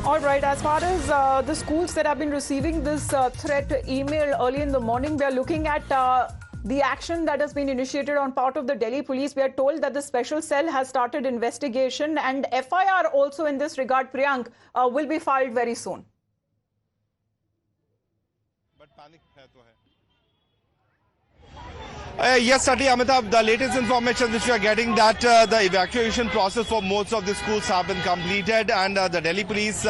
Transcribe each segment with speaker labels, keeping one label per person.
Speaker 1: All right, as far as the schools that have been receiving this threat email early in the morning, we are looking at the action that has been initiated on part of the Delhi police. We are told that the special cell has started investigation and FIR also in this regard, Priyank, will be filed very soon.
Speaker 2: But panic hai to hai. Yes, Sati Amitabh, the latest information which we are getting that the evacuation process for most of the schools have been completed, and the Delhi Police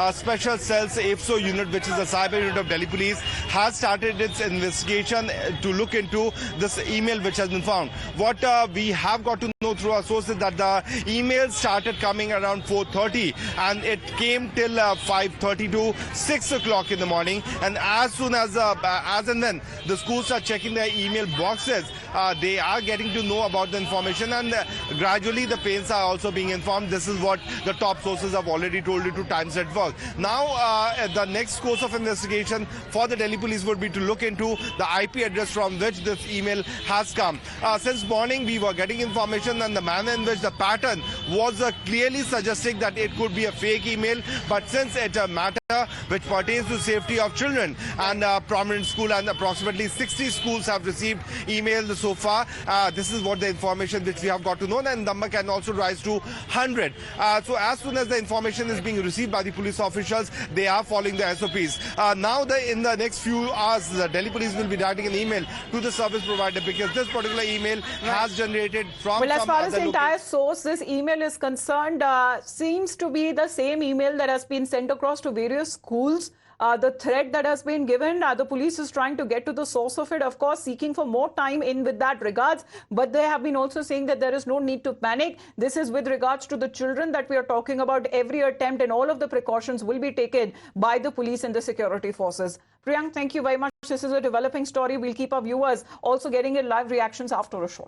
Speaker 2: Special Cells AFSO unit, which is the cyber unit of Delhi Police, has started its investigation to look into this email which has been found. What we have got to know through our sources that the email started coming around 4:30 and it came till 5:30 to 6 o'clock in the morning, and as soon as and when the schools are checking their email boxes, they are getting to know about the information, and gradually the parents are also being informed. This is what the top sources have already told you to Times Network. Now the next course of investigation for the Delhi Police would be to look into the IP address from which this email has come. Since morning we were getting information, and the manner in which the pattern was clearly suggesting that it could be a fake email, but since it's a matter which pertains to safety of children and prominent school, and approximately 60 schools have received emails so far. This is what the information which we have got to know, and the number can also rise to 100. So as soon as the information is being received by the police officials, they are following the SOPs. Now in the next few hours, the Delhi Police will be writing an email to the service provider, because this particular email has generated from
Speaker 1: well, as far as the entire source, this email is concerned, seems to be the same email that has been sent across to various schools. The threat that has been given, the police is trying to get to the source of it, of course, seeking for more time in with that regards. But they have been also saying that there is no need to panic. This is with regards to the children that we are talking about. Every attempt and all of the precautions will be taken by the police and the security forces. Priyank, thank you very much. This is a developing story. We'll keep our viewers also getting live reactions after a show.